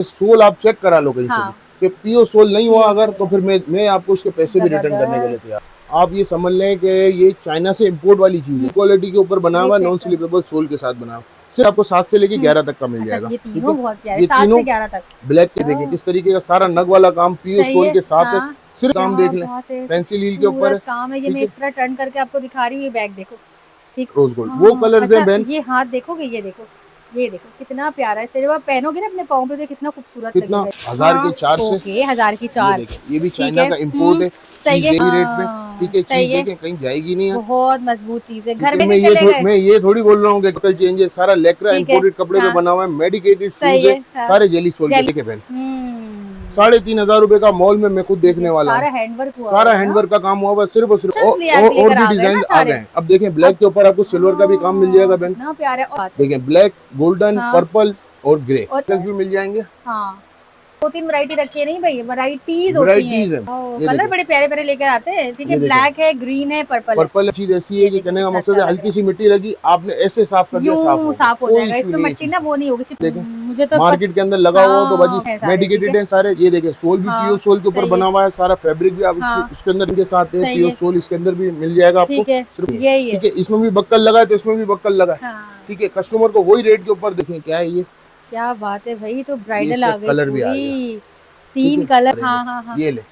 Soul आप check करा लो कहीं से हाँ, भी कि पीओ सोल नहीं हुआ पीओ अगर सोल तो है। फिर मैं आपको उसके पैसे भी रिटर्न करने के लिए जबरदस्त। तैयार। आप ये समझ लें कि ये चाइना से इम्पोर्ट वाली चीज है, क्वालिटी के ऊपर बना ये हुआ, चेक नॉन करो। स्लीपेबल सोल के साथ बना हुआ। सिर्फ आपको 7 से लेके 11 तक का मिल अच्छा, जाएगा। ये ठीक है, तीनों बहुत प्यारे, ये 7 से तीनों 11 तक। ब्लैक के देखें ओह! किस तरीके का सारा नग वाला काम पीओ सही सोल है, के साथ है। हाँ। सिर्फ क्या काम देख लें, बात है! पेंसिल हील के ऊपर है। खूबसूरत काम है, ये ठीक मैं है, इस तरह टर्न करके आपको दिखा रही हूँ, ये बैग देखो। ठीक। रोज गोल्ड वो हाँ, कलर्स हैं अच्छा बहन। ये हाथ देखोगे? ये देखो कितना प्यारा है, इसे जब आप पहनोगे ना अपने पाँव पे तो कितना खूबसूरत कितना लगेगा। 1000 के हाँ, 4 से। ओके 1000 की ये 4। देखें, ये भी ठीक चाइना है। का इम्पोर्ट है, सही चीज है। यही रेट में। हाँ, ठीक है, चीज सही है। देखें कहीं जाएगी नहीं है। बहुत मजबूत चीज़ है, ठीक घर है, में भी चले गए। मैं ये थोड़ी बोल रहा हूँ कि कपल चेंज है, सारा लेकरा ठीक है। इंपोर्टेड कपड़े पे हाँ, बना हुआ है, मेडिकेटेड शूज सही है, है। हाँ, सारे जेली सोल के। जेली देखिए बहन, हुँ, 3500 रुपए का मॉल में मैं खुद ठीक देखने है, वाला हूँ। सारा हैंडवर्क हुआ सारा हुआ है ना? हैंडवर्क का काम हुआ हुआ है, सिर्फ और सिर्फ ऑप्शंस और लेकर भी आ गए ना डिजाइन आ गए सारे। हैं। अब देखें, अब ब्लैक के ऊपर आपको सिल्वर का भी काम मिल जाएगा बहन। कितना प्यारा बात है। देखें, ब्लैक, गोल्डन, हाँ, पर्पल और ग्रे और कलर्स भी मिल जाएंगे। हाँ, 2-3 वैरायटी रखी है नहीं भई, वैराइटीज़ होती हैं। वैरायटीज है। ओह! ये कलर देखें, बड़े प्यारे-प्यारे लेकर आते हैं। ठीक है, ये देखें, ब्लैक है, ग्रीन है, पर्पल है। पर्पल चीज ऐसी है ये कि देखिए कहने का कितना मकसद अच्छा है, लग हल्की रहा सी मिट्टी लगी, आपने ऐसे साफ कर है। दिया, साफ यूँ हो गया, साफ हो कोई जाएगा, इशू इसमें नहीं है मट्टी चीज ना का। वो नहीं होगी देखें, मुझे तो मार्केट के अंदर लगा हुआ हो तो बाजी है सारे, ठीक मेडिकेटेड है। है सारे। ये देखें, सोल भी पीओ हाँ, सोल के ऊपर सही बना है। हुआ है, सारा फैब्रिक भी आप हाँ, उसके अंदर इनके साथ है, सही पीओ है। सोल इसके अंदर भी मिल जाएगा आपको। ठीक है, सिर्फ यही है। ठीक है, इसमें भी बक्कल लगा है तो इसमें भी बक्कल लगा है। हाँ, ठीक है, कस्टमर को वही रेट के ऊपर देखें क्या है ये। क्या बात है भई, तो ये ब्राइडल इसका आ गई कलर भी आ गया। पूरी। ठीक 3 है, कलर करेंगे, हाँ, हाँ, हाँ। ये ले,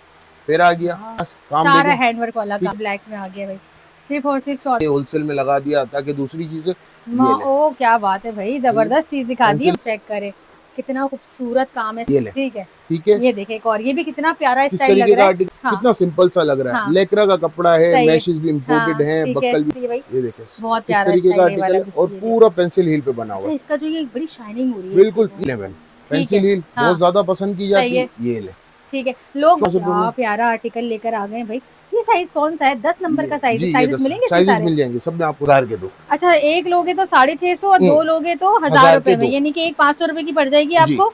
फिर आ गया वाह! बस काम सारा देखें। हैंडवर्क वाला ठीक काम ब्लैक में आ गया भाई। सिर्फ़ और सिर्फ़ है, होलसेल में लगा दिया ताकि दूसरी चीजें। ये ले, ओह! क्या बात है भई, ये ले, ज़बरदस्त चीज़ दिखा दी है। पेंसिल, चेक करें, कितना खूबसूरत काम है। ये ले। ठीक है, ठीक है, ये देखिए एक और, ये भी कितना प्यारा किस स्टाइल लग तरीके रहा का है। आर्टिकल, हाँ, कितना सिंपल सा लग रहा है, हाँ, लेकरा का कपड़ा है, सही है। मैशेस भी इम्पोर्टेड हाँ, हैं, ठीक है। बक्कल भी। ये भाई ये देखें, बहुत इस प्यारा तरीके का स्टाइल है ये आर्टिकल वाला है भी, और ये पूरा देखो। पेंसिल हील पे बना हुआ अच्छा, है। इसका जो ये बड़ी शाइनिंग हो रही है इसकी बिल्कुल तो। 11 ठीक पेंसिल है, हील हाँ, बहुत ज्यादा पसंद की सही जाती है। है। ये ले, ठीक है, लोग 400 क्या में। प्यारा आर्टिकल लेकर आ गए हैं भाई। ये साइज़ कौन-सा है? 10 नंबर ये का साइज़ है, जी, ये साइज़ेज़ 10 मिलेंगे इसमें साइजेस सारे? मिल जाएंगे, सब में आपको 1000 के दो। अच्छा, 1 लोगे तो 650 और 2 लोगे तो 1000 1000 रुपए के में, दो। यानी कि एक 500 रुपए की पड़ जाएगी जी, आपको।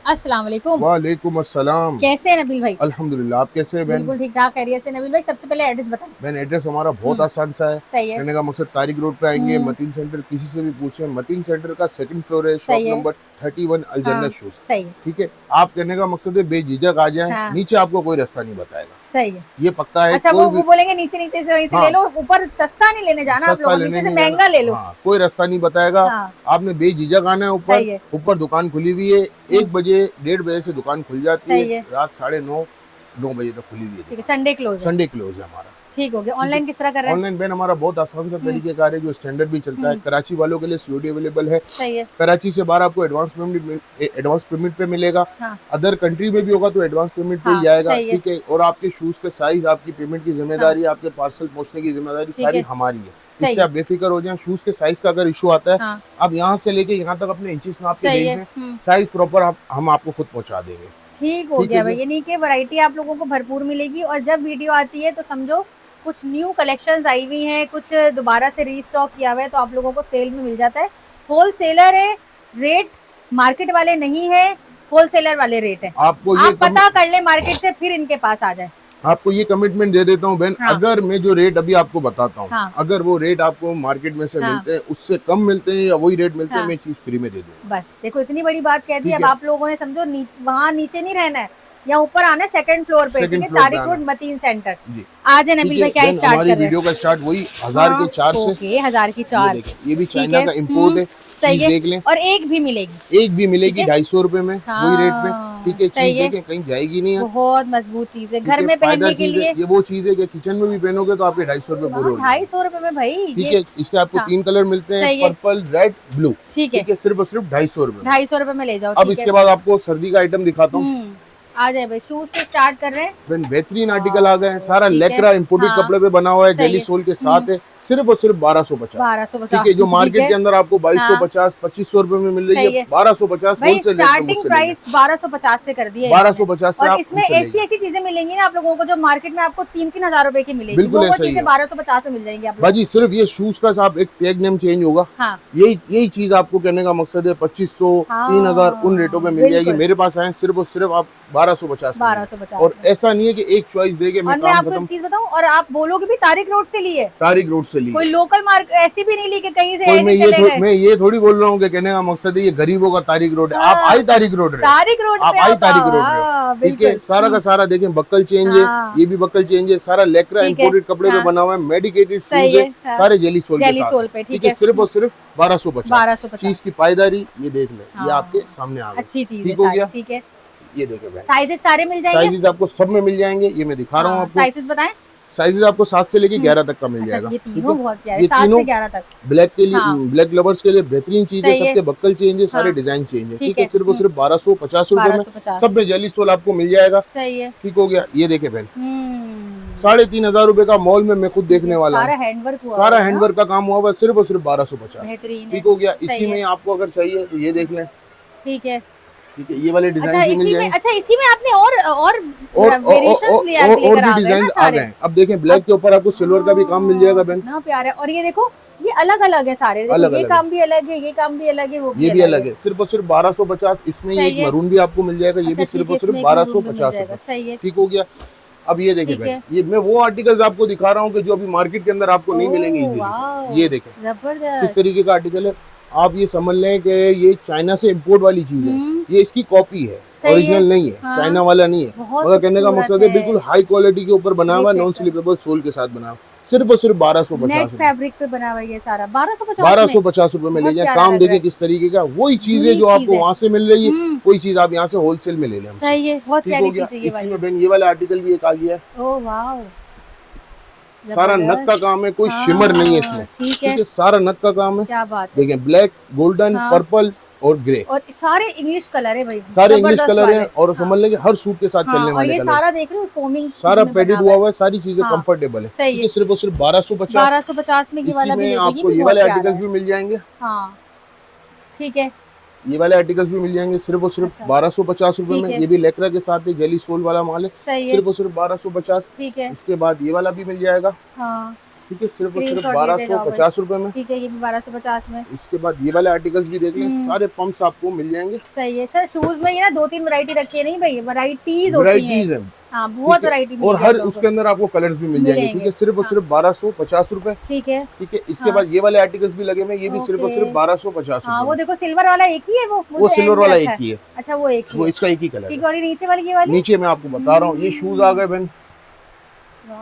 अस्सलाम वालेकुम, वालेकुम अस्सलाम। कैसे हैं नबील भाई? अल्हम्दुलिल्लाह, आप कैसे हैं बहन? बिल्कुल ठीक-ठाक, खैरियत से। नबील भाई सबसे पहले एड्रेस बताएँ। मैन एड्रेस हमारा बहुत हुँ, आसान सा है। सही है। कहने का मकसद तारिक रोड पे आएंगे, हुँ, मतीन सेंटर किसी से भी पूछें, मतीन सेंटर का सेकंड फ्लोर है, शॉप सही है। नंबर 31 अलजन्नत हाँ, शूज। सही है। ठीक है, आप कहने का मकसद है बेझिझक आ जाएं, हाँ, नीचे आपको कोई रास्ता नहीं बताएगा, सही है। ये पक्का है। अच्छा, कोई वो भी बोलेंगे नीचे-नीचे से वहीं से ले हाँ, लो, ऊपर सस्ता नहीं लेने जाना आप सस्ता लोगों ने, लेने नीचे से नहीं जाना, महँगा ले लो। हाँ, कोई रास्ता नहीं बताएगा। हाँ, आपने बेझिझक आना है ऊपर। सही है। ऊपर दुकान खुली हुई है, हुँ, 1 बजे 1:30 बजे से दुकान खुल जाती है, सही है। रात 9:30 9 बजे तक खुली हुई है ठीक है, दुकान। संडे क्लोज़ है। संडे क्लोज है हमारा। ठीक हो गया। ठीक है, ऑनलाइन किस तरह कर रहे हैं? ऑनलाइन बैन हमारा बहुत आसान सा हुँ, तरीके कार है जो स्टैंडर्ड भी चलता है। हुँ, कराची वालों के लिए सीओडी अवेलेबल है। सही है। कराची से बाहर आपको एडवांस पेमेंट पे मिलेगा। हाँ, अदर कंट्री में भी होगा तो एडवांस पेमेंट पे ही हाँ, जाएगा। सही है। ठीक है, और आपके शूज के साइज, आपकी पेमेंट की हाँ, जिम्मेदारी, आपके पार्सल पहुंचने की जिम्मेदारी ठीक सारी है, हमारी है। सही इससे है। आप बेफिक्र हो जाएं। शूज के साइज का अगर इशू आता है, हाँ, आप यहाँ से लेके यहाँ तक अपने इंचेस नाप के सही भेज है। दें, हुँ, साइज प्रॉपर हम आपको खुद पहुँचा देंगे। ठीक हो ठीक है गया भाई, जी, यानी कि वैरायटी आप लोगों को भरपूर मिलेगी और जब वीडियो आती है तो समझो कुछ न्यू कलेक्शंस आई हुई हैं, कुछ दोबारा से रीस्टॉक किया हुआ है तो आप लोगों को सेल में मिल जाता है। होलसेलर है, रेट मार्केट वाले नहीं है, होलसेलर वाले रेट है। आपको ये आप पता कर लें मार्केट से, फिर इनके पास आ जाएँ। आपको ये कमिटमेंट दे देता हूँ बहन, हाँ, अगर मैं जो रेट अभी आपको बताता हूँ, हाँ, अगर वो रेट आपको मार्केट में से हाँ, मिलते हैं, उससे कम मिलते हैं या वही रेट मिलते हैं, हाँ। मैं चीज फ्री में दे दूंगा। बस देखो इतनी बड़ी बात कह दी। ठीक अब है, आप लोगों ने समझो वहाँ नीचे नहीं रहना है या ऊपर आना है सेकंड फ्लोर पे। ठीक सेकंड है, फ्लोर पे तारिक आना। Road Mateen centre. जी, आ जाए ठीक नबील है भाई, क्या बहन, स्टार्ट हमारी कर रहे हैं? वीडियो का स्टार्ट वही 1000 के हाँ, 4 से। ओके 1000 की ये 4। देखें, ये भी ठीक चाइना है। का इम्पोर्ट है, सही चीज है। देख लें। और एक भी मिलेगी। एक भी ठीक मिलेगी है। 250 रुपए में, वही रेट में। हाँ, ठीक है, चीज सही है। देखें कहीं जाएगी नहीं है। बहुत मजबूत चीज है ठीक घर है, में पायदार पहनने के चीज है। लिए। ये वो चीज है कि किचन में भी पहनोगे तो आपके 250 रुपए पूरे हाँ, हो ढाई जाएंगे। सौ रुपए में भाई ठीक ये। है, इसके आपको हाँ, 3 कलर मिलते हैं, सही है। Purple, red, blue. ठीक है, ठीक है, सिर्फ और सिर्फ 250 रुपए में। 250 रुपए में ले जाओ। अब ठीक है। इसके बाद आपको सर्दी का आइटम दिखाता हूँ। आ जाए भाई, शूज से स्टार्ट कर रहे हैं। फिर बेहतरीन आर्टिकल आ गए हैं, वाओ, सारा ठीक है। लेकरा इंपोर्टेड हाँ, कपड़े पे बना हुआ है, सही जेली है। सोल के साथ है, सिर्फ और सिर्फ 1250। ठीक है, 1250 जो में, ठीक मार्केट है। के अंदर आपको हाँ, 2250 2500 रुपए में मिल रही है, सही है 1250 भाई। होलसेल रेट पे स्टार्टिंग मुझसे ले लें। प्राइस 1250 से कर दिया है इन्होंने। 1250 से और आप इसमें हमसे ऐसी लेंगे। ऐसी चीजें मिलेंगी ना आप लोगों को जो मार्केट में आपको 3-3 हजार रुपए की मिलेगी, बिल्कुल वो ऐसा ही चीजें है 1250 में मिल जाएंगी आप लोगों बाजी। सिर्फ ये शूज का आप एक टैग नेम चेंज होगा, को। हाँ, यही चीज आपको कहने का मकसद है। 2500 3000 उन रेटों में मिल जाएगी। बिल्कुल मेरे पास आए सिर्फ और सिर्फ आप 1250 में लेंगे। 1250 और में। ऐसा नहीं है कि एक चॉइस दे के मैं और मैं काम आपको एक खत्म। चीज बताऊं, और आप बोलोगे भी तारिक रोड से लिए। तारिक रोड से ली कोई लोकल मार्क ऐसी भी नहीं ली कि कहीं से कोई ऐसे चले गए। मैं ये थोड़ी बोल रहा हूँ कि कहने का मकसद है ये गरीबों का तारिक रोड है। आप हाँ। आई तारिक रोड रहे, तारिक रोड आप पे आई आप तारिक आओ, रोड रहे हो, हाँ, ठीक है। बिल्कुल। सारा का सारा देखें बक्कल चेंज है, हाँ। ये भी बक्कल चेंज है, सारा लेकरा ठीक है, इंपोर्टेड कपड़े पे हाँ। बना हुआ है, मेडिकेटेड सही शूज है, है, हाँ। सारे जेली सोल के जेली साथ सोल है, पे, ठीक है। सिर्फ और सिर्फ 1250। 1250 चीज की पायदारी ये देख ले, ये हाँ। आपके सामने आ गई, अच्छी चीज है ठीक हो सारी, गया। ठीक है। ये देखे बहन, साइजेस सारे मिल जाएंगे। साइजेस आपको सब में मिल जाएंगे, ये मैं दिखा रहा हूँ हाँ, आपको। साइजेस बताएं। साइजेस आपको 7 से लेके 11 तक का मिल अच्छा, जाएगा, ये ठीक तीनों है। बहुत प्यारे, ये 7 तीनों से 11 तक। ब्लैक के लिए, हाँ। ब्लैक लवर्स के लिए बेहतरीन चीज है, सही है। सबके बक्कल चेंज है, सारे हाँ। डिजाइन चेंज है, ठीक ठीक है। है। सिर्फ और सिर्फ 1250 रुपए में 1250। सब में जेली सोल आपको मिल जाएगा, सही है। ठीक हो गया। ये देखे बहन, हम्म, 3500 रुपए का मॉल में मैं खुद देखने वाला सारा हूँ, हैंडवर्क हुआ सारा हुआ है ना? हैंडवर्क का काम हुआ हुआ है, सिर्फ और सिर्फ 1250, बेहतरीन है। ठीक हो गया। सही इसी है। में आपको अगर चाहिए तो ये देख लें, ठीक है। ठीक है। ये वाले अच्छा, डिजाइन भी मिल इसी में, जाएंगे अच्छा इसी में आपने और और वेरिएशंस और लेकर भी आ गए डिजाइन ना आ सारे। गए हैं। अब देखें ब्लैक के ऊपर आपको सिल्वर का भी काम मिल जाएगा बहन, कितना प्यारा है। और ये देखो, ये अलग अलग है सारे, देखो अलग ये अलग काम भी अलग है, ये काम भी अलग है, वो ये भी अलग है। सिर्फ और सिर्फ 1250। इसमें ये सही एक है। मरून भी आपको मिल जाएगा, ये अच्छा, भी सिर्फ ठीक है, और सिर्फ इसमें एक मरून भी मिल 1250 जाएगा। रुपए, सही है। ठीक हो गया। अब ये देखें ठीक बहन, है। ये मैं वो आर्टिकल्स आपको दिखा रहा हूँ कि जो अभी मार्केट के अंदर आपको नहीं मिलेंगे ओह, इजीली। वाओ, ये देखें किस जबरदस्त। तरीके का आर्टिकल है। आप ये समझ लें कि ये चाइना से इम्पोर्ट वाली चीज है, हम्म, ये इसकी कॉपी है, सही है। ओरिजिनल नहीं है, हाँ। चाइना वाला नहीं है। बहुत मगर कहने का खूबसूरत मकसद है है। बिल्कुल हाई क्वालिटी के ऊपर बना हुआ है, ये नॉन check करो। स्लीपेबल सोल के साथ बना हुआ है। सिर्फ और सिर्फ 1250 नेट रुपए, फैब्रिक पे बना हुआ है ये सारा, 1250 में। 1250 रुपए में ले बहुत जाए। प्यारा काम लग देखिए रहा है। किस तरीके का, वही चीज है यूनिक जो चीज आपको है। वहां से मिल रही है, हम्म, कोई चीज आप यहाँ से होलसेल में ले लें हमसे, सही है, बहुत ठीक हो प्यारी गया। चीज है ये इसी वाली। में बहन ये वाला आर्टिकल भी एक आ गया है, ओह वाओ, सारा नग जबरदस्त। का काम है, कोई हाँ, शिमर नहीं है इसमें, ठीक ठीक है। है। सारा नग का काम है, क्या बात है। देखें ब्लैक, गोल्डन, हाँ। पर्पल और ग्रे, और सारे इंग्लिश कलर है भाई, सारे इंग्लिश जबरदस्त कलर वाले। हैं और हाँ, समझ लेंगे हर सूट के साथ हाँ, चलने और वाले ये कलर, सारा देख रहे हो फोमिंग सारा में पेडेड बना हुआ हुआ है, सारी चीजें हाँ, कंफर्टेबल है, सही ठीक है। है। सिर्फ और सिर्फ 1250। 1250 में ये वाला इसी भी में देखो, ये आपको भी ये बहुत वाले प्यारा आर्टिकल्स है। भी मिल जाएंगे, हाँ, ठीक है। ये वाले आर्टिकल्स भी मिल जाएंगे सिर्फ और सिर्फ अच्छा। 1250 रुपए ठीक में। है। ये भी लेकरा के साथ है, जेली सोल वाला माल है, सही है, सिर्फ और सिर्फ 1250। ठीक है। इसके बाद ये वाला भी मिल जाएगा, हाँ, ठीक है, सिर्फ और सिर्फ स्क्रीनशॉट लेते जाओ भाई। 1250 रुपए में। ठीक है, ये भी 1250 में। इसके बाद ये वाले आर्टिकल्स भी देख लें, सारे पंप्स आपको मिल जाएंगे, सही है सर। शूज में ये ना 2-3 वैरायटी रखी है नहीं भाई, वैरायटीज होती वैरायटीज हैं। है, हाँ, बहुत ठीक है। वैरायटी और हर उसके अंदर आपको कलर्स भी मिल जाएंगे, मिलेंगे। ठीक है। सिर्फ और हाँ। सिर्फ 1250 रुपए, ठीक है। ठीक है। इसके हाँ। बाद ये वाले आर्टिकल्स भी लगे हुए हैं, ये भी सिर्फ और ओके। सिर्फ 1250 हाँ, वो रुपए में। देखो सिल्वर वाला एक ही है, वो वो मुझे सिल्वर end में वाला रखा एक ही है, अच्छा, वो एक ही वो है। इसका एक ही कलर ठीक है। है, और ये नीचे वाली ये वाली नीचे मैं आपको बता रहा हूँ, ये शूज आ गए बहन,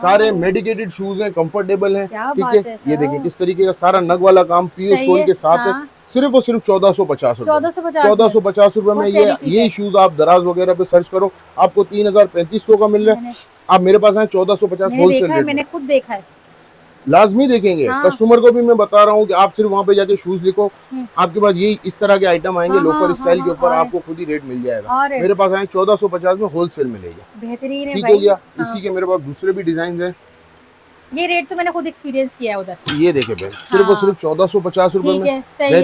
सारे मेडिकेटेड शूज हैं, कंफर्टेबल हैं, क्या ठीक बात है। है। ये देखिए किस तरीके का सारा नग वाला काम पीओ सही सोल है। के साथ है, हाँ। सिर्फ और सिर्फ 1450 रुपए, 1450 1450 रुपए में। बहुत ये प्यारी चीज ये है। शूज आप दराज वगैरह पे सर्च करो, आपको 3000-3500 का मिल रहा है। आप मेरे पास आए 1450 मैंने होलसेल देखा है, रेट मैंने में, खुद देखा है। लाजमी देखेंगे। हाँ। कस्टमर को भी मैं बता रहा हूँ कि आप सिर्फ वहाँ पे जाके शूज लिखो, आपके पास ये इस तरह के आइटम आएंगे हाँ, लोफर हाँ, स्टाइल हाँ, के ऊपर, और- आपको खुद ही रेट मिल जाएगा। और मेरे पास आए 1450 में होलसेल में ले जाए, बेहतरीन है ठीक भाई। हो गया। हाँ। इसी के मेरे पास दूसरे भी डिजाइन हैं, ये रेट तो मैंने खुद एक्सपीरियंस किया है उधर। ये देखे बहन, सिर्फ और सिर्फ 1450 रुपए ठीक में। है, सही है।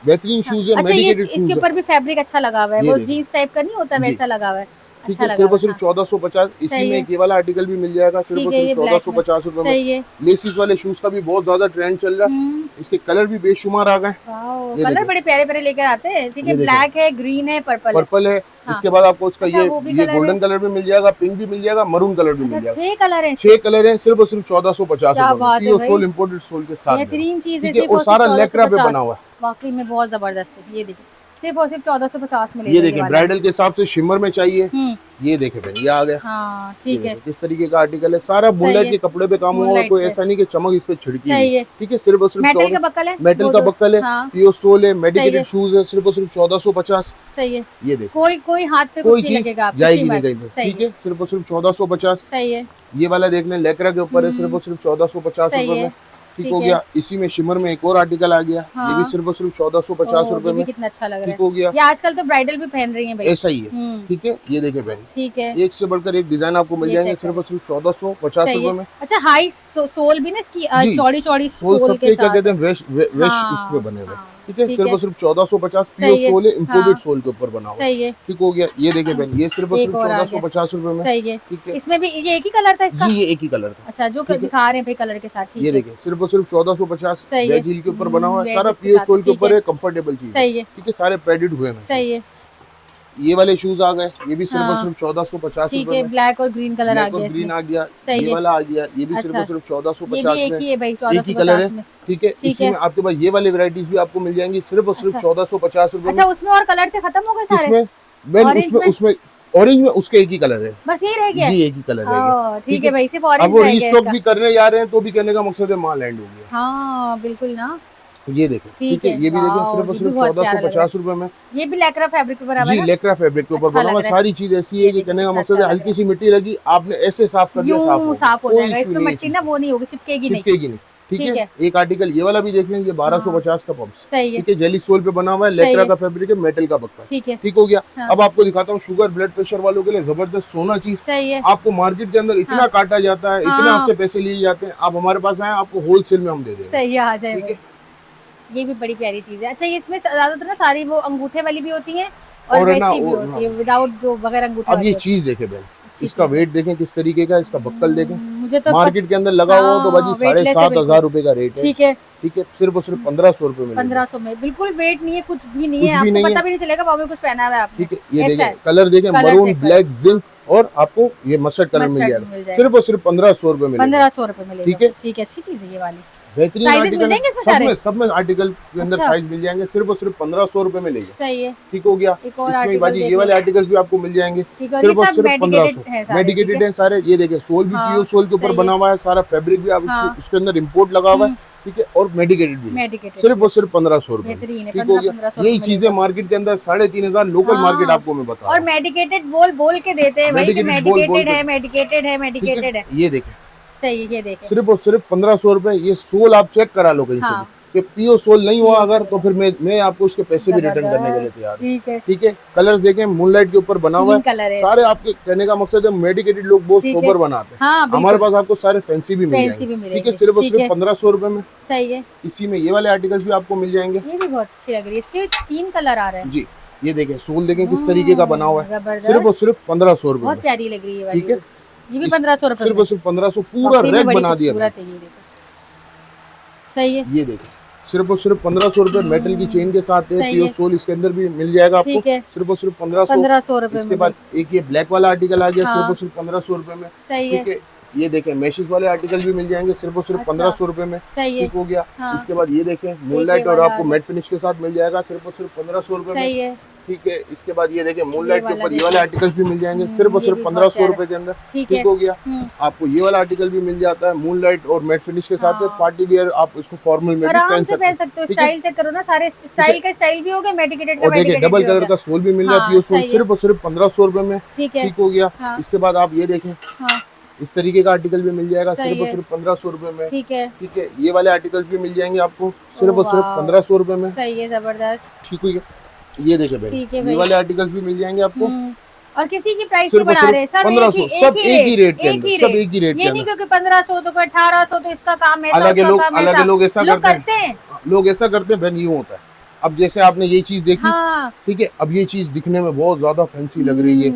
बेहतरीन शूज है, अच्छा, ये मेडिकेटेड इसके शूज है, ऊपर भी फैब्रिक अच्छा लगा हुआ है, ये वो देखिए। जीन्स टाइप का नहीं होता जी। वैसा लगा हुआ है, ठीक अच्छा है। लगा सिर्फ हुआ और सिर्फ है। 1450। इसी सही में है। एक ये वाला आर्टिकल भी मिल जाएगा, सिर्फ ठीक और है, सिर्फ ये ब्लैक में। 1450 रुपए में। सही है। लेसिस वाले शूज का भी बहुत ज्यादा ट्रेंड चल रहा है, हम्म, इसके कलर भी बेशुमार आ गए। वाओ, ये कलर देखिए। बड़े प्यारे प्यारे लेकर आते हैं। ठीक है, ये देखिए। ब्लैक है, ग्रीन है, पर्पल है। पर्पल है, हाँ। इसके बाद आपको इसका अच्छा, वो भी ये कलर गोल्डन है। कलर भी मिल जाएगा, पिंक भी मिल जाएगा, मरून कलर भी मिल अच्छा, जाएगा। 6 कलर हैं। 6 कलर हैं, सिर्फ और सिर्फ 1450 क्या रुपए में। बात है प्योर भाई। सोल इंपोर्टेड सोल के साथ में। बेहतरीन चीज है, ठीक है, और सारा लेकरा पे बना हुआ है। वाकई में बहुत जबरदस्त है। ये देखिए, सिर्फ और सिर्फ 1450 में ले ये देखिए ब्राइडल के हिसाब से शिमर में चाहिए, ये देखे बहन, ये आ गया। हाँ, ये ठीक है, देखिए किस तरीके का आर्टिकल है, सारा बुलेट के कपड़े पे काम हुआ है, बुलेट कोई पे। ऐसा नहीं कि चमक इस पे छिड़की सही हुई, है। ठीक है। सिर्फ और सिर्फ मेटल का बक्कल है, मेटल वो का दो- बक्कल है, हाँ, प्योर सोल है, सही मेडिकेटेड है। शूज है, सिर्फ और सिर्फ 1450। सही है। ये देखो कोई हाथ पे कोई कुछ नहीं चीज लगेगा आपको, जाएगी कीमत। नहीं कहीं पे, सही ठीक है। सिर्फ और सिर्फ 1450। सही है। ये वाला देख लें, लेकरा के ऊपर है, सिर्फ और सिर्फ 1450 सही रुपए है। में, ठीक ठीक हो है। गया। इसी में शिमर में एक और आर्टिकल आ गया, ये हाँ। भी सिर्फ और सिर्फ 1450 ओह, रुपए ये भी में, कितना अच्छा लग रहा ठीक है। हो गया। ये आजकल तो ब्राइडल भी पहन रही हैं भाई। ऐसा ही है, ठीक है। ये देखे बहन, ठीक है, एक से बढ़कर एक डिजाइन आपको मिल ये जाएंगे, चेक सिर्फ और सिर्फ 1450 सही रुपए है। में। अच्छा, हाई सोल भी ना इसकी, जी, चौड़ी चौड़ी सोल सोल सबके के क्या साथ। कहते हैं, वेश हाँ, उस पे बने हुए, हाँ, ठीक है। ठीक सिर्फ है। और सिर्फ 1450 सही प्योर है। सोल है, इम्पोर्टेड हाँ। सोल के ऊपर बना हुआ, सही है, ठीक हो गया। ये देखे बहन, ये सिर्फ और एक सिर्फ और आ गया। 1450 रुपए में, सही है। ठीक है। इसमें भी ये एक ही कलर था इसका। जी, ये एक ही कलर था। अच्छा, जो ठीक है। दिखा रहे हैं भाई कलर के साथ, ठीक ये है। देखिए सिर्फ और सिर्फ 1450 सही है। वेज हील के ऊपर बना हुआ है, वेज सारा इसके प्योर साथ, सोल के ठीक ऊपर है। है, कंफर्टेबल चीज है, सही है, ठीक है। सारे पैडेड हुए हैं, सही है। ये वाले शूज आ गए, ये भी सिर्फ और हाँ। सिर्फ 1450 ठीक रुपए है, में। ब्लैक और ग्रीन कलर आ ब्लैक और गया ग्रीन इसमें। आ गया, सही ये है। वाला आ गया, ये भी सिर्फ और अच्छा, सिर्फ ये 1450 भी एक में। ही है भाई, एक ही कलर 1450 है, में। ठीक है। ठीक इसी है। में आपके पास ये वाली वैरायटीज भी आपको मिल जाएंगी सिर्फ और सिर्फ अच्छा। 1450 रुपए अच्छा, में। उसमें और कलर थे, खत्म हो गए सारे? किसमें बेन? ऑरेंज उसमें में? उसमें ऑरेंज में उसके एक ही कलर है बस यही रह गया है? जी, एक ही कलर रह गया, ठीक ठीक है है। भाई, सिर्फ अब ऑरेंज वो रह गया रीस्टॉक इसका। भी करने जा रहे हैं तो भी कहने का मकसद है माल एंड हो गया। हाँ, बिल्कुल ना। ये देखें, ठीक ठीक है, है, ये भी देखें वाओ! सिर्फ और ये भी सिर्फ बहुत प्यारा लग रहा 1450 रुपए में। है। ये भी लैक्रा फैब्रिक पे बना हुआ जी, है ना? लेक्रा फैब्रिक के ऊपर अच्छा बना लग हुआ। रहा है। सारी चीज ऐसी है ये कि देखिए कहने का कितना मकसद अच्छा है लग हल्की रहा सी मिट्टी लगी, आपने ऐसे साफ कर दिया, साफ हो यूँ गया, साफ हो कोई जाएगा, इशू इसमें नहीं है मट्टी चीज ना का, वो नहीं होगी, चिपकेगी नहीं। चिपकेगी नहीं, ठीक ठीक है। है। एक आर्टिकल ये वाला भी देख लें, ये 1250 का पम्प्स, सही है, ठीक है, जेली सोल पे बना हुआ है, सही लेक्रा है। का फैब्रिक है, मेटल का पक्का, ठीक है। ठीक हो गया। हाँ। अब आपको दिखाता हूँ शुगर ब्लड प्रेशर वालों के लिए जबरदस्त सोना चीज। सही है। आपको मार्केट के अंदर इतना हाँ। काटा जाता है, इतने हाँ। आपसे पैसे लिए जाते हैं, आप हमारे पास आए, आपको होलसेल में हम दे देंगे, सही है, आ जाए ठीक भाई। है। ये भी बड़ी प्यारी चीज़ है। अच्छा, ये इसमें ज्यादातर ना सारी वो अंगूठे वाली भी होती हैं और और है ना वैसी भी वो, होती है विदाउट, जो बगैर अंगूठे अब वाली ये होती चीज देखे बहन, अच्छी इसका चीज़ है। वेट देखें किस तरीके का, इसका बक्कल देखें, मुझे तो मार्केट के अंदर लगा हुआ हो तो बाजी वेटलेस है 7500 बिल्कुल। रुपए का रेट है, ठीक है। ठीक है। सिर्फ और सिर्फ 1500 रुपए में ले लो, 1500 में बिल्कुल वेट नहीं है, कुछ भी नहीं कुछ है, भी आपको नहीं पता है, भी नहीं चलेगा पाँव में कुछ पहना हुआ है आपने। ठीक है। ये ऐसा देखें है। कलर देखें, कलर मरून चेक करो। ब्लैक जिंक और आपको ये मस्टर्ड कलर मिल मस्टर्ड मिल जाएगा जाएगा। सिर्फ और सिर्फ 1500 रुपए में ले लो। 1500 रुपए में ले ठीक लो। है। ठीक है, अच्छी चीज़ है ये वाली। बेहतरीन साइजेस आर्टिकल मिल है, जाएंगे इसमें सारे? सब में आर्टिकल के अंदर अच्छा। साइज मिल जाएंगे, सिर्फ और सिर्फ 1500 रुपए में ले लो, सही है। ठीक हो गया। एक और इसमें आर्टिकल बाजी देख ये लो। वाले आर्टिकल्स भी आपको मिल जाएंगे ठीक है, सिर्फ और सब सिर्फ मेडिकेटेड 1500, है सारे, ठीक मेडिकेटेड है। है सारे। ये देखें सोल भी हाँ, पीओ सोल के ऊपर सही बना है। हुआ है, सारा फैब्रिक भी आप हाँ। इसके अंदर इम्पोर्ट लगा हुआ है, ठीक है, और मेडिकेटेड भी है। मेडिकेटेड सिर्फ और सिर्फ 1500 रुपए, बेहतरीन है, ठीक हो 1500 गया। यही रुपए चीजें मार्केट के अंदर 3500 लोकल मार्केट हाँ। आपको मैं बता और रहा हूँ, मेडिकेटेड बोल बोल के देते हैं भाई कि मेडिकेटेड बोल बोल मेडिकेटेड है, के, मेडिकेटेड है, ठीक मेडिकेटेड है। है। ये देखें सही है, ये देखें। सिर्फ और सिर्फ 1500 रुपए। ये सोल आप चेक करा लो कहीं से हाँ। भी कि पीओ सोल नहीं हुआ पीओ अगर सोल तो फिर मैं आपको उसके पैसे भी रिटर्न करने के लिए जबरदस्त, तैयार हूँ, ठीक है। ठीक है। कलर्स देखें, मूनलाइट के ऊपर बना हुआ तीन कलर है, है सारे आपके कहने का मकसद है मेडिकेटेड लोग बहुत ठीक है। सोबर बनाते हैं, हाँ, बिल्कुल। हमारे पास आपको सारे फैंसी भी मिल फैंसी जाएंगे, भी ठीक है। मिलेंगे, सिर्फ और ठीक सिर्फ है। 1500 रुपए में। सही है। इसी में ये वाले आर्टिकल्स भी आपको मिल जाएंगे ये भी बहुत अच्छी लग रही है, इसके 3 कलर आ रहे हैं। जी। ये देखें सोल देखें किस तरीके का बना हुआ है, जबरदस्त। सिर्फ और सिर्फ 1500 रुपए बहुत में, प्यारी लग रही है वाली। ठीक है। ये भी 1500 रुपए सिर्फ में। और सिर्फ 1500, पूरा वाकई में रैक बड़ी बना दिया खूबसूरत है ये, देखो। सही है। ये देखें सिर्फ और सिर्फ 1500 रुपए मेटल की चेन के साथ है, सही पीओ है। सोल इसके अंदर भी मिल जाएगा आपको, ठीक है। सिर्फ और सिर्फ 1500। 1500 रुपए इसके में। बाद एक ये ब्लैक वाला आर्टिकल आ गया, हाँ। सिर्फ और सिर्फ 1500 रुपए में, सही है। ठीक है। ये देखें मैशेस वाले आर्टिकल भी मिल जाएंगे सिर्फ और सिर्फ अच्छा। 1500 रुपए में, सही है। ठीक हो गया। हाँ। इसके बाद ये देखें मूनलाइट और वाला आपको मैट फिनिश के साथ मिल जाएगा सिर्फ और सिर्फ 1500 रुपए सही में, है। ठीक है। इसके बाद ये देखें मूनलाइट के वाला ऊपर ये वाले आर्टिकल्स भी मिल जाएंगे सिर्फ और ये सिर्फ भी बहुत 1500 प्यारा रुपए के अंदर, ठीक ठीक है। हो गया। आपको ये वाला आर्टिकल भी मिल जाता है मूनलाइट और मैट फिनिश के साथ, हाँ। पार्टी वियर आप इसको फॉर्मल में भी आराम पहन से पहन सकते हो, ठीक है। स्टाइल चेक करो ना, सारे स्टाइल का स्टाइल भी हो गया, मेडिकेटेड का और देखिए मेडिकेटेड डबल भी हो कलर गया। का सोल भी मिल रहा है, हाँ, पीओ सोल सही है। सिर्फ और सिर्फ 1500 रुपए में, ठीक है। ठीक हो गया। हाँ। इसके बाद आप ये देखें हाँ, इस तरीके का आर्टिकल भी मिल जाएगा सही सिर्फ और है। सिर्फ 1500 रुपए में, ठीक है। ठीक है। ये वाले आर्टिकल्स भी मिल जाएंगे आपको सिर्फ और सिर्फ वाह। 1500 रुपए में, सही है, जबरदस्त। ठीक हो गया। ये देखे भाई, ठीक है ये भाई। वाले आर्टिकल्स भी मिल जाएंगे आपको और किसी की प्राइस सिर्फ नहीं और बढ़ा रहे, सिर्फ सब 1500, सब एक ही रेट के अंदर, सब एक ही रेट के ये नहीं अंदर। क्योंकि 1500 तो कोई 1800 तो इसका काम ऐसा, अलग उसका लोग काम अलग ऐसा। लोग ऐसा लोग करते हैं, लोग ऐसा करते हैं बहन, यूं होता है। अब जैसे आपने ये चीज देखी, हाँ। ठीक है, अब ये चीज दिखने में बहुत ज्यादा फैंसी लग रही है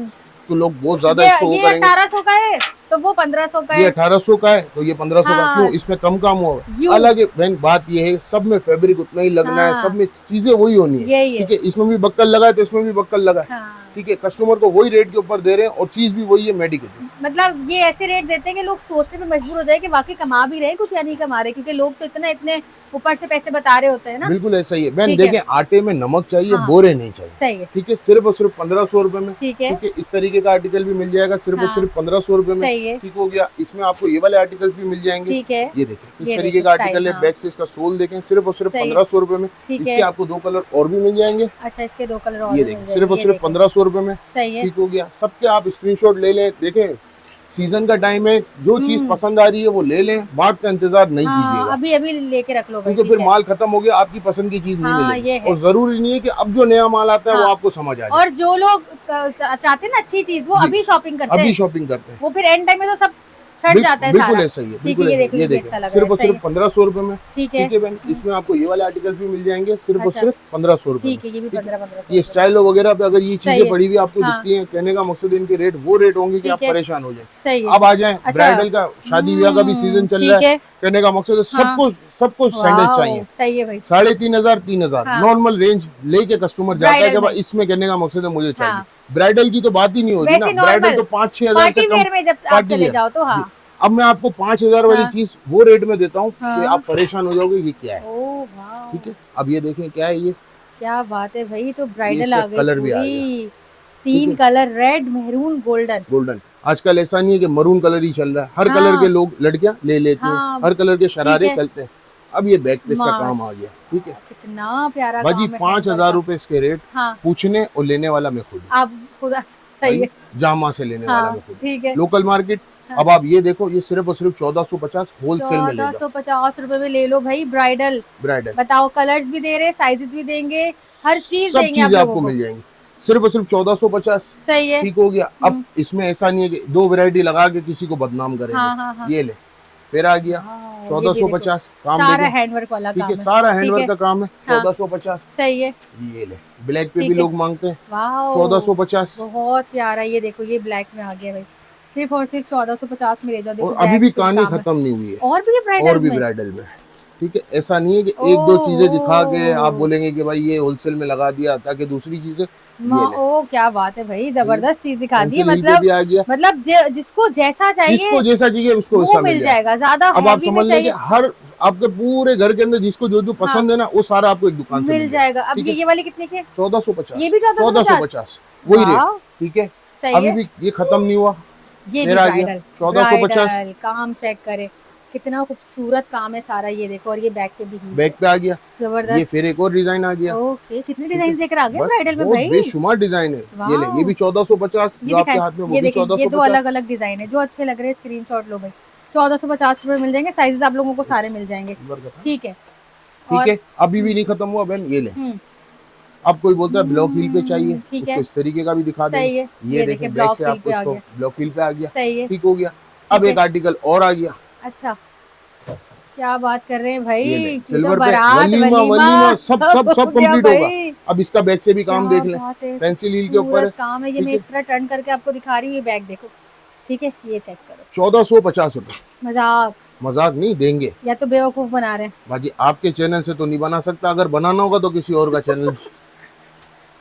तो लोग बहुत ज्यादा ये इसको वो करेंगे। 1800 का है तो वो 1500 का ये है। 1800 का है तो ये 1500 का, हाँ। क्यों? इसमें कम काम हुआ है। यूं। अलग है बहन, बात ये है सब में फैब्रिक उतना ही लगना है, हाँ। सब में चीजें वही होनी है, यही है। ठीक है। इसमें भी बक्कल लगा है तो इसमें भी बक्कल लगा है, हाँ। ठीक है। कस्टमर को वही रेट के ऊपर दे रहे हैं और चीज भी वही है, मेडिकेटेड। मतलब ये ऐसे रेट देते हैं कि लोग सोचने पे मजबूर हो जाए कि वाकई कमा भी रहे हैं कुछ या नहीं कमा रहे, क्योंकि लोग तो इतने ऊपर से पैसे बता रहे होते हैं ना। बिल्कुल ऐसा ही है बहन। ठीक है। देखें आटे में नमक चाहिए, हाँ। बोरे नहीं चाहिए, सही है। ठीक है। सिर्फ और सिर्फ 1500 रुपए में, ठीक है। ठीक है। इस तरीके का आर्टिकल भी मिल जाएगा सिर्फ और हाँ। सिर्फ 1500 रुपए में, सही है। ठीक हो गया। इसमें आपको ये वाले आर्टिकल्स भी मिल जाएंगे, ठीक है। ये देखें इस ये तरीके देखो, का आर्टिकल स्टाइल, है, हाँ। बैक से इसका सोल देखें सिर्फ और सिर्फ सही। 1500 रुपए में। ठीक इसके है। आपको 2 कलर और भी मिल जाएंगे, अच्छा, इसके 2 कलर और ये भी मिल देखें सिर्फ और जाएंगे, सिर्फ ये देखो। 1500 रुपए में, सही है। ठीक हो गया। सबके आप स्क्रीनशॉट ले लें, देखें सीजन का टाइम है, जो चीज पसंद आ रही है वो ले लें, बाद का इंतजार नहीं हाँ, कीजिएगा, अभी अभी लेके रख लो भाई, क्योंकि ठीक फिर है। माल खत्म हो गया, आपकी पसंद की चीज नहीं हाँ, मिलेगी। ये है। और जरूरी नहीं है कि अब जो नया माल आता है वो हाँ। आपको समझ आ जाए। और जो लोग चाहते हैं ना अच्छी चीज, वो जी। अभी शॉपिंग करते अभी हैं, शॉपिंग करते हैं, वो फिर एंड टाइम में तो सब छट जाता है बिल्कुल सारा। ऐसा ही है, ठीक बिल्कुल है, ये ऐसा ही देखो है। ये ये भी देखें अच्छा लग रहा सिर्फ है, और सही सिर्फ 1500 रुपए में। ठीक है। ठीक है बहन, इसमें आपको ये वाले आर्टिकल्स भी मिल जाएंगे सिर्फ और अच्छा। सिर्फ 1500 रुपए में। ठीक है, ये भी ठीक है? 1500 ये स्टाइलो वगैरह पे अगर ये सही चीजें है। पड़ी हुई आपको हाँ। दिखती हैं, कहने का मकसद इनके रेट वो रेट होंगे कि ठीक आप है। परेशान हो जाए। सही है। अब आ जाए अच्छा। ब्राइडल का, शादी ब्याह का भी सीजन चल रहा ठीक है, है। कहने का मकसद है हाँ। सबको सैंडल्स चाहिए। सही है भाई। 3500 3000 हाँ। नॉर्मल रेंज लेके कस्टमर जाता है ब्राइडल कि में। भाई इसमें, कहने का मकसद है मुझे चाहिए। हाँ। ब्राइडल की तो बात ही नहीं होती ना, वैसे ब्राइडल नॉर्मल तो 5-6 हजार से पार्टी कम। वेयर में जब आप पार्टी चले वेयर जाओ तो जी। हाँ। अब मैं आपको 5000 वाली हाँ। चीज वो रेट में देता हूँ कि हाँ। आप परेशान हो जाओगे ये क्या है। ओह वाह, ठीक है, अब ये देखें क्या है ये क्या बात है भाई, तो ये ब्राइडल इससे आ गई कलर भी आ गया। पूरी। ठीक 3 है, colour, red, maroon, golden. Golden. आजकल ऐसा नहीं है कि मरून कलर ही चल रहा है, हर कलर के हाँ। लोग लड़कियां ले लेती हैं, हाँ। हर कलर के ठीक शरारे है। चलते हैं। अब ये बैक पे इसका काम आ गया। माशाल्लाह, ठीक है कितना प्यारा बाजी, काम है 5000 हैंडवर्क रुपए इसके रेट। का। हाँ। पूछने और लेने वाला मैं खुद हूँ आप खुदा सही भाई, है। जामा से लेने वाला हाँ मैं खुद ठीक है। हूँ। Local market. हाँ। अब आप ये देखो, ये सिर्फ और सिर्फ 1450 होलसेल में ले जाओ। 1450 रुपए में ले लो भाई ब्राइडल। ब्राइडल बताओ, कलर्स भी दे रहे, साइजेस भी देंगे, हर चीज सब देंगे आप चीजें लोगों आपको को। मिल जाएंगी सिर्फ और सिर्फ 1450। सही है। ठीक हो गया। अब इसमें ऐसा नहीं है कि दो वैरायटी लगा के किसी को बदनाम करेंगे। हाँ हाँ हाँ। ये ले, फिर आ गया वाह, ये भी 1450 काम सारा देखें। हैंडवर्क वाला ठीक काम है, है। सारा ठीक हैंडवर्क है। का काम है। हाँ। 1450 सही है। ये ले। ब्लैक पे ठीक भी है। लोग मांगते हैं वाह 1450। बहुत प्यारा, ये देखो ये ब्लैक में आ गया भाई, सिर्फ और सिर्फ 1450 में ले जाओ। देखो और अभी बैक भी पे कहानी काम है। खत्म नहीं हुई है, और भी और ब्राइडल्स भी में। ब्राइडल में। ठीक है, ऐसा नहीं है कि एक दो चीजें दिखा के आप ओह बोलेंगे कि भाई ये होलसेल में लगा दिया ताकि दूसरी चीजें। ये ले, ओ क्या बात है भाई, जबरदस्त चीज दिखा दी है। पेंसिल हिल पे भी आ गया। मतलब जिसको जैसा चाहिए जिसको जैसा चाहिए उसको वो वैसा मिल मिल जाए। जाएगा। ज्यादा अब आप हैवी में समझ लें कि चाहिए हर आपके पूरे घर के अंदर जिसको जो जो हाँ पसंद है ना, वो सारा आपको एक दुकान से मिल मिल जाएगा। अब ठीक है, ये वाली कितने की है? 1450। ये भी 1450। 1450 वही रेट। वाह ठीक है, सही अभी है। भी ये खत्म नहीं हुआ, ये भी फिर आ गया ब्राइडल 1450। ब्राइडल काम चेक करें, कितना खूबसूरत काम है सारा। ये देखो, और ये बैक पे भी बैक पे आ गया। ये जबरदस्त। फिर एक और डिजाइन आ गया। ओके, कितने ठीक है, डिजाइन लेकर आ गए बस ब्राइडल में बहुत भाई। बेशुमार डिजाइन है। ये ले, ये भी 1450 ये जो आपके दिखाएं, हाथ में वो ये भी देखिए, ये दो 1450। अलग अलग डिजाइन है, जो अच्छे लग रहे हैं स्क्रीनशॉट लो भाई। 1450 रुपए मिल जाएंगे, साइजेस आप लोगों को सारे मिल जाएंगे। ठीक है। ठीक है, अभी भी नहीं खत्म हुआ बहन। ये ले, अब कोई बोलता है ब्लॉक हील पे चाहिए, ठीक है। उसको इस तरीके का भी दिखा सही देंगे। है। ये देखें, बैक ब्लॉक से हील आपको पे आ इसको गया। ब्लॉक हील पे आ गया। सही है। ठीक हो गया। अब ठीक एक है। आर्टिकल और आ गया। अच्छा, क्या बात कर रहे हैं भाई, ये ले, ये तो सिल्वर पे बारात वलीमा वलीमा वलीमा सब सब हो सब गया कंप्लीट होगा। भाई। अब इसका बैक से भी काम क्या देख लें, बात है, पेंसिल हील के ऊपर है। खूबसूरत काम है। ये ठीक मैं है, इस तरह टर्न करके आपको दिखा रही हूँ, ये बैग देखो। ठीक है, ये चेक करो। 1450 रुपए। मजाक, मजाक नहीं देंगे या तो बेवकूफ बना रहे हैं। बाजी, आपके चैनल से तो नहीं बना सकता, अगर बनाना होगा तो किसी और का चैनल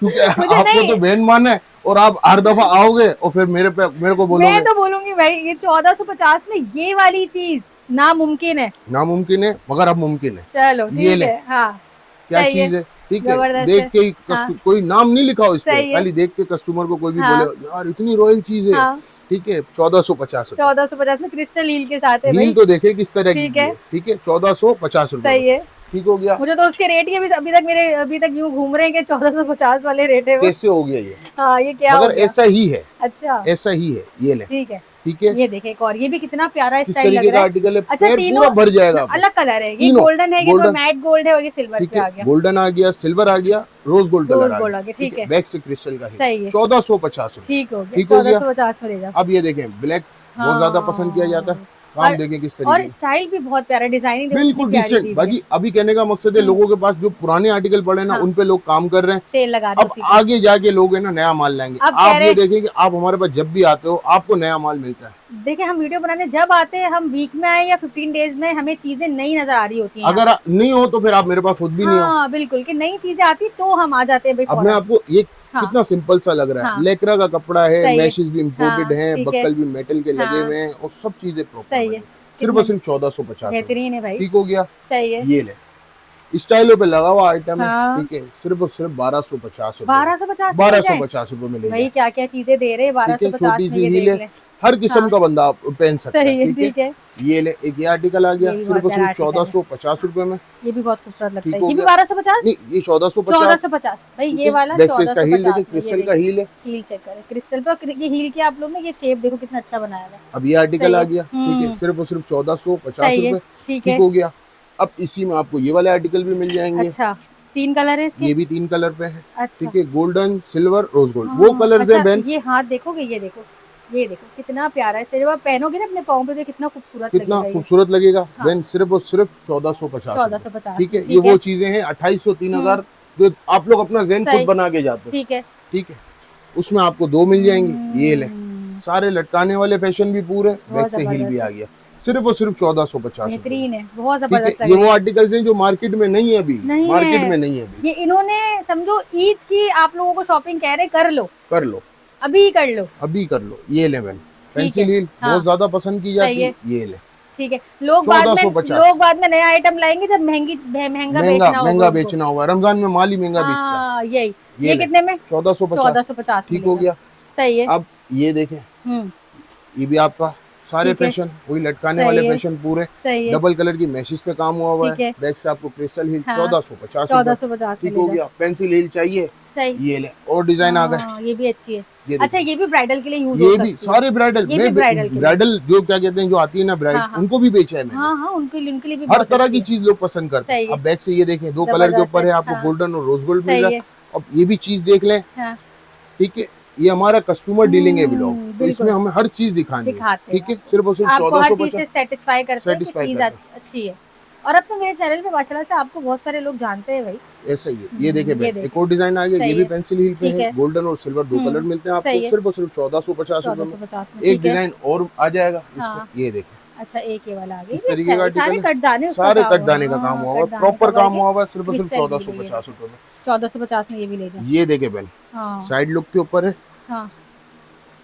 क्योंकि मुझे आपको नहीं, तो बहन मान है, और आप हर दफा आओगे और फिर मेरे को बोलोगे। मैं तो बोलूंगी भाई, ये 1450 में ये वाली चीज नामुमकिन है। नामुमकिन है मगर अब मुमकिन है। चलो ये ठीक ले, है। हाँ क्या सही चीज है। ठीक है, जबरदस्त देख है। के ही हाँ कोई नाम नहीं लिखा हो इस पे, सही है। खाली देख के कस्टमर को कोई भी हाँ बोले यार इतनी रॉयल चीज है। हाँ ठीक है, 1450 रुपए। 1450 में क्रिस्टल हील के साथ है हील भाई। तो देखे किस तरह की ठीक है। है। ठीक है, 1450 रुपए। सही है। ठीक हो गया। मुझे तो उसके रेट ही अभी तक यूं घूम रहे हैं कि 1450 वाले रेट है वो। कैसे हो गया ये, हाँ ये क्या हो मगर गया? ऐसा ही है, अच्छा ऐसा ही है। ये ले, ठीक है। ठीक है, ये देखे एक और, ये भी कितना प्यारा किस स्टाइल लग तरीके का रहा है। आर्टिकल है। अच्छा, पैर तीनों पूरा भर जाएगा आपको। अलग कलर है, ये तीनों गोल्डन है, ये तो मैट गोल्ड है, और ये सिल्वर ठीक पे आ है, गया। गोल्डन आ गया, सिल्वर आ गया, rose gold rose colour gold आ आ गया। गया। ठीक है, बैक से क्रिस्टल का सही है। 1450 रुपए। ठीक हो गया। ठीक हो गया। 1450 में ले जाओ। अब ये देखें, ब्लैक बहुत ज्यादा पसंद किया जाता है। काम और- देखें किस और तरीके स्टाइल भी बहुत प्यारा, डिजाइनिंग बिल्कुल डिसेंट बाजी। अभी कहने का मकसद है लोगों के पास जो पुराने आर्टिकल पड़े ना, हाँ। उन पे लोग काम कर रहे हैं। सेल लगा दो अब उसी पे। आगे जाके लोग है ना नया माल लाएंगे। अब कह आप रहे- ये देखें कि आप हमारे पास जब भी आते हो आपको नया माल मिलता है। देखिए, हम वीडियो बनाने जब आते हैं, हम वीक में आए या 15 डेज में, हमें चीजें नई नजर आ रही होती हैं। अगर नहीं हो तो फिर आप मेरे पास खुद भी नहीं हो। हाँ बिल्कुल, कि नई चीजें आती तो हम आ जाते हैं भाई अब फौरन। मैं आपको ये हाँ। कितना सिंपल सा लग रहा है। हाँ। लेकरा का कपड़ा है, सही है। मैशेस भी इम्पोर्टेड हाँ, हैं, ठीक है। बक्कल भी मेटल के लगे हाँ। हुए हैं, और सब चीजें प्रॉपर सही है। सिर्फ और सिर्फ 1450 रुपए। बेहतरीन है भाई। ठीक हो गया। सही है। ये ले, स्टाइलों पे लगा हुआ आइटम हाँ। है। ठीक है, सिर्फ और सिर्फ 1250 रुपए। 1250 1250 रुपए में ले भाई, जाए। क्या क्या चीजें दे रहे हैं ठीक है, 1250 छोटी में, सी ये हील देख है, ले। हर किस्म हाँ। का बंदा आप पहन सकता सही है। है। ठीक है, ये ले, एक ये आर्टिकल आ गया ये भी सिर्फ और बहुत प्यारा सिर्फ आर्टिकल है। 1450 रुपए में। ये भी बहुत खूबसूरत लगता ठीक है। हो ये भी गया। 1250 नहीं, ये 1450। 1450 भाई, ये वाला बैक से इसका हील देखिए, 1450। क्रिस्टल का हील है। हील चेक करें क्रिस्टल पे, और ये हील के आप लोग ने ये शेप देखो कितना अच्छा बनाया है। अब ये आर्टिकल सही आ है। गया। ठीक है, सिर्फ और सिर्फ 1450 सही है। रुपए। ठीक ठीक है। हो गया। अब इसी में आपको ये वाले आर्टिकल भी मिल जाएंगे। अच्छा, 3 कलर है इसके। ये भी 3 कलर पे है। अच्छा। ठीक है, गोल्डन, सिल्वर, रोज गोल्ड, वो कलर्स अच्छा, हैं बहन। ये हाथ देखोगे, ये देखो ये देखो कितना प्यारा है, जब आप पहनोगे ना अपने पाँव पे तो कितना खूबसूरत कितना लगेगा ये। खूबसूरत लगेगा। हाँ। बहन सिर्फ और सिर्फ 1450 रुपए। 1450 ठीक है, में, ये वो चीजें हैं 2800 3000 जो आप लोग अपना ज़हन खुद सही। बना के जाते हो। ठीक है। ठीक है, उसमें आपको 2 मिल जाएंगे। ये ले, सारे लटकाने वाले फैशन भी पूरे, बैक बहुत से हिल भी जबरदस्त आ है, गया। सिर्फ और सिर्फ 1450 रुपए। बेहतरीन है, बहुत ठीक है, जबरदस्त लग ये रही वो है। आर्टिकल्स हैं जो मार्केट में नहीं है अभी, नहीं मार्केट है, में नहीं है अभी। ये इन्होंने समझो ईद की आप लोगों को शॉपिंग कह रहे कर लो, कर लो, अभी कर लो। अभी कर लो। ये ले बहन, ठीक है। पेंसिल हील हाँ, बहुत ज्यादा पसंद की सही जाती है। है। ये ले, ठीक है, लोग 1450। बाद में नया आइटम लाएंगे जब महंगा महंगा बेचना होगा महंगा उनको। बेचना होगा, रमजान में माल ही महंगा बिकता है। हाँ यही, ये ये ले, कितने में? 1450। 1450 ठीक हो मिलेगा। गया। सही है। अब ये देखें, हम्म, ये भी आपका सारे ठीक है। फैशन, वही लटकाने वाले सही है, फैशन पूरे, सही है। डबल कलर की मैशिस पे काम हुआ हुआ ठीक है। है। बैक से आपको क्रिस्टल हील हाँ, 1450 रुपए। 1450 में ठीक ले हो जाओ। गया। पेंसिल हील चाहिए, सही। ये ले, और डिजाइन आ गए। हाँ, ये भी अच्छी है। ये अच्छा, देखिए, ये भी ब्राइडल के लिए यूज हो ये सकती भी है। सारे ब्राइडल, ये मैं भी ब्राइडल के लिए। ब्राइडल जो क्या कहते हैं, जो आती है ना ब्राइड, हाँ, हाँ। उनको भी बेचा है मैंने। हाँ हाँ, उनके लिए भी हर बहुत तरह अच्छी की है। चीज लोग पसंद करते हैं। सही है। अब बैक से ये देखें, 2 कलर के जबरदस्त ऊपर है, है। आपको हाँ, गोल्डन और रोज गोल्ड मिल सही रहा है। है। अब ये भी चीज देख लें। हाँ, ठीक है, ये हमारा कस्टमर डीलिंग है ब्लॉग, तो बिल्कुल इसमें हमें हर चीज दिखानी है। दिखाते ठीक हैं, है, सिर्फ और सिर्फ आपको हर चीज 1450 से सेटिस्फाई करते हैं कि सेटिस्फाई चीज करते हैं। अच्छी है। और अब तो मेरे चैनल पे माशाल्लाह से आपको बहुत सारे लोग जानते हैं भाई। ऐसा ही है। ये देखे ये बहन, देखें। एक और डिजाइन आ गया, ये सही भी है। पेंसिल हील पे ठीक है। है। गोल्डन और सिल्वर 2 कलर मिलते हैं आपको, सही है। सिर्फ और सिर्फ 1450 रुपए में। 1450 में, एक ठीक है। डिजाइन और आ जाएगा इसमें, हाँ। ये देखें, अच्छा, एक ये वाला आ गया, इस ये तरीके अच्छा का है, सारे आर्टिकल है। कटदाने उसका सारे काम हुआ। कटदाने का काम हाँ, हुआ हुआ, कटदाने प्रॉपर का काम वर्क हुआ है। हुआ, सिर्फ और सिर्फ क्रिस्टल भी है ये। 1450 रुपए में। 1450 में ये भी ले जाओ। ये देखे बहन, हाँ, साइड लुक के ऊपर है, हाँ।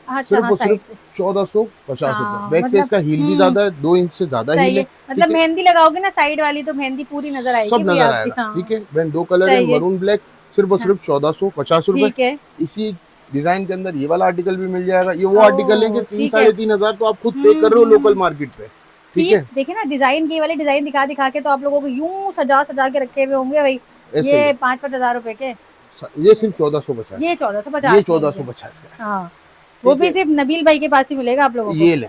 अच्छा, सिर्फ हाँ, और साइड सिर्फ से। 1450 हाँ, रुपए। बैक से मतलब इसका हील भी ज्यादा है, 2 इंच से ज्यादा हील सही है। है। मतलब ठीक है, मेहंदी लगाओगे ना साइड वाली तो मेहंदी पूरी नजर आएगी सब भाई नजर आपकी। आएगा। हाँ, ठीक है बहन, 2 कलर है, सही है। मरून ब्लैक, सिर्फ और हाँ, सिर्फ 1450 रुपए। ठीक है। इसी डिजाइन के अंदर ये वाला आर्टिकल भी मिल जाएगा। ये वो आर्टिकल है कि ओह, 3 ठीक है। साढ़े 3 हजार तो आप खुद पे कर रहे हो लोकल मार्केट पे। ठीक चीज है, देखिए ना, डिजाइन की वाली डिजाइन दिखा दिखा के तो आप लोगों को यूं सजा सजा के रखे हुए होंगे भाई। ऐसे ही ये है। 5-5 हजार रुपए के, ये सिर्फ 1450, ये 1450 ये 1450 का हाँ, वो ठीक भी है। सिर्फ नबील भाई के पास ही मिलेगा आप लोगों को। ये ले,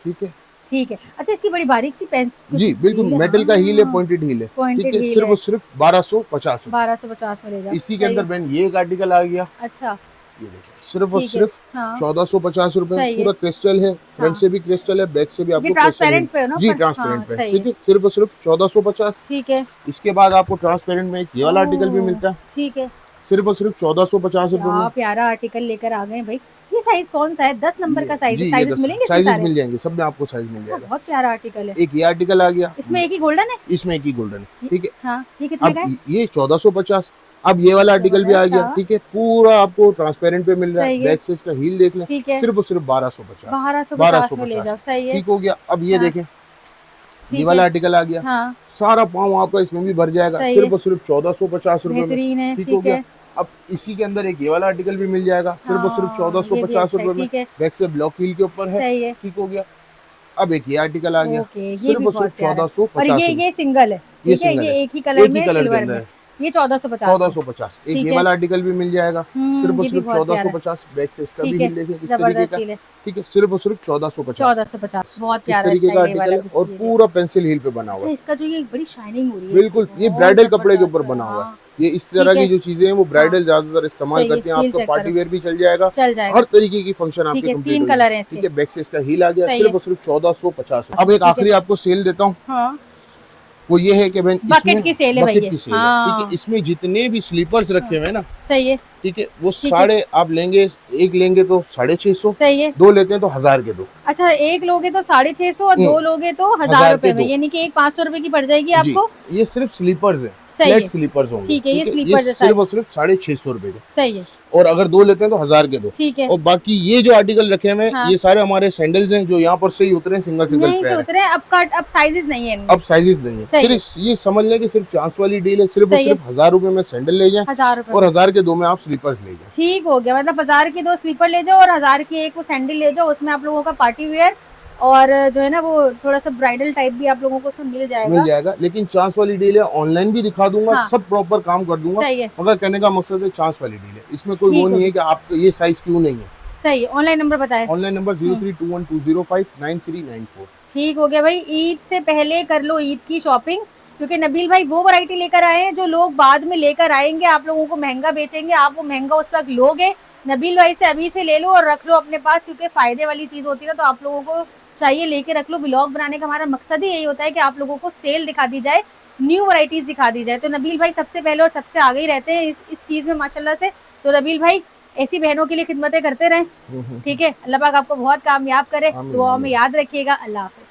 ठीक है ठीक है। अच्छा, इसकी बड़ी बारीक सी पेन जी, बिल्कुल मेटल का हील है, पॉइंटेड हील है। ठीक पॉइंटेड है, हील सिर्फ है। और सिर्फ 1250 रुपए। 1250 में ले जाओ। इसी के सही अंदर है। बहन ये एक आर्टिकल आ गया, अच्छा, ये देखिए, सिर्फ और ठीक है। सिर्फ हाँ, 1450 रुपए। सही है। पूरा क्रिस्टल है, फ्रंट हाँ। से भी क्रिस्टल है, बैक से भी ये आपको क्रिस्टल ट्रांसपेरेंट पे है ना जी, ऊपर? ट्रांसपेरेंट हाँ, पे। सही ठीक है। है, सिर्फ और सिर्फ 1450। ठीक है। इसके बाद आपको ट्रांसपेरेंट में एक ये वाला आर्टिकल भी ओह, मिलता है, ठीक है। सिर्फ और सिर्फ 1450 रुपए क्या में। प्यारा आर्टिकल लेकर आ गए भाई। ये साइज कौन सा है? 10 नंबर का साइज जी, है। ये साइजेस मिलेंगे इसमें साइजेस सारे? मिल जाएंगे, सब में आपको साइज मिल अच्छा, जाएगा। बहुत प्यारा आर्टिकल है। एक ये आर्टिकल आ गया, इसमें एक ही गोल्डन है? इसमें एक ही गोल्डन है। ठीक है, हाँ, ये कितने अब का है? ये 1450। अब ये वाला आर्टिकल भी आ जबरदस्त, गया। हाँ। ठीक है, पूरा आपको ट्रांसपेरेंट पे मिल रहा है। सही है। बैक से इसका हील देख लें, ठीक है। सिर्फ और सिर्फ 1250 1250 में ले जाओ। सही है। ठीक हो गया। अब ये हाँ, देखें, ये ठीक वाला है। आर्टिकल आ गया, हाँ, सारा पाँव आपका इसमें भी भर जाएगा, सही सिर्फ है। और सिर्फ 1450 रुपए में। बेहतरीन है। ठीक हो ठीक गया। है। अब इसी के अंदर एक ये वाला आर्टिकल भी मिल जाएगा, सिर्फ और सिर्फ हाँ, ये भी 1450 अच्छा है। रुपए में। ठीक है। बैक से ब्लॉक हील के ऊपर है। सही है। ठीक हो गया। अब एक ये आर्टिकल आ गया, ओके, ये सिर्फ भी और बहुत सिर्फ प्यारा है। और 1450 ये सिंगल है। ये ठीक है, सिंगल ये है, एक ही कलर एक ही में कलर के सिल्वर अंदर में। है। ये 1450 में। 1450। एक ठीक ये है। वाला आर्टिकल भी मिल जाएगा, सिर्फ और ये भी सिर्फ बहुत प्यारा है। 1450। बैक से इसका भी ठीक है, हील देखें किस तरीके जबरदस्त का। हील है। ठीक है, सिर्फ और सिर्फ 1450 1450 बहुत इस प्यारा तरीके का स्टाइल है ये आर्टिकल वाला है, भी। और ये पूरा पेंसिल हील पे बना हुआ अच्छा, है। इसका जो ये बड़ी शाइनिंग हो रही है बिल्कुल, इसकी, ये बहुत ब्राइडल कपड़े के जबरदस्त ऊपर है। बना हुआ हाँ, है। ये इस तरह ठीक की है। जो चीजें हैं वो ब्राइडल हाँ, ज्यादातर इस्तेमाल सही है। करते हैं। हील आपका चेक पार्टी करो, वेयर भी चल जाएगा, चल जाएगा। हर तरीके की फंक्शन ठीक आपके है, कंप्लीट 3 हो कलर जाएंगे। हैं ठीक इसके। है, बैक से इसका हील आ गया, सही सिर्फ है। और सिर्फ 1450। अब एक ठीक है। आखिरी आपको सेल देता हूँ, हाँ, वो ये है कि बहन बकेट इसमें की सेल है बकेट भैया। की सेल है। हाँ, ठीक है, इसमें जितने भी स्लीपर्स रखे हुए हैं ना, सही है। ठीक है, वो ठीक है। साढ़े आप लेंगे, एक लेंगे तो 650, सही है। 2 लेते हैं तो 1000 के 2। अच्छा, एक लोगे तो 650 और 2 लोगे तो 1000 1000 रुपए के में, 2 यानी कि एक 500 रुपए की पड़ जाएगी जी। आपको। ये सिर्फ स्लीपर्स है, सही फ्लैट है। स्लीपर्स होंगे। ठीक है, ये ये स्लीपर्स है सिर्फ और सिर्फ 650 रुपए के, सही है। और अगर 2 लेते हैं तो 1000 के 2। ठीक है। और बाकी ये जो आर्टिकल रखे हुए हैं, हाँ। ये सारे हमारे सैंडल्स हैं जो यहाँ पर से ही उतरे हैं, सिंगल यहीं से पेयर है। उतरे, अब साइजेस नहीं है इनमें। अब साइजेस नहीं है। सही है। सिर्फ ये समझ लें कि सिर्फ चांस वाली डील है। सिर्फ और सही है। सिर्फ 1000 रुपए में सैंडल ले जाएं, 1000 रुपए और में। 1000 के 2 में आप स्लीपर्स ले जाएं। ठीक हो गया, मतलब 1000 की 2 स्लीपर ले जाओ और 1000 की एक वो सैंडल ले जाओ। उसमें आप लोगों का पार्टी वेयर और जो है ना वो थोड़ा सा ब्राइडल टाइप भी आप लोगों को उसमें मिल जाएगा। लेकिन चांस वाली डील है, ऑनलाइन भी दिखा दूंगा। हाँ। सब प्रॉपर काम कर दूंगा। सही है। मगर कहने का मकसद है चांस वाली डील है, इसमें कोई ठीक वो नहीं हो है कि आपका ये साइज क्यों नहीं है। सही है। ऑनलाइन नंबर बताएं। Online number 032120599394। ठीक हो गया भाई, ईद से पहले कर लो ईद की शॉपिंग, क्योंकि नबील भाई वो वैरायटी लेकर आए हैं जो लोग बाद में लेकर आएंगे, आप लोगों को महंगा बेचेंगे, आप वो महंगा उस वक्त लोगे नबील भाई से अभी से ले लो और रख लो अपने पास, क्योंकि फायदे वाली चीज होती है ना, तो आप लोगों को चाहिए लेके रख लो। ब्लॉग बनाने का हमारा मकसद ही यही होता है कि आप लोगों को सेल दिखा दी जाए, न्यू वैरायटीज दिखा दी जाए। तो नबील भाई सबसे पहले और सबसे आगे ही रहते हैं इस चीज में माशाल्लाह से। तो नबील भाई ऐसी बहनों के लिए खिदमतें करते रहें, ठीक है। अल्लाह पाक आपको बहुत कामयाब करे, आमीन, दुआओं में आमीन। याद रखिएगा। अल्लाह हाफ़िज़।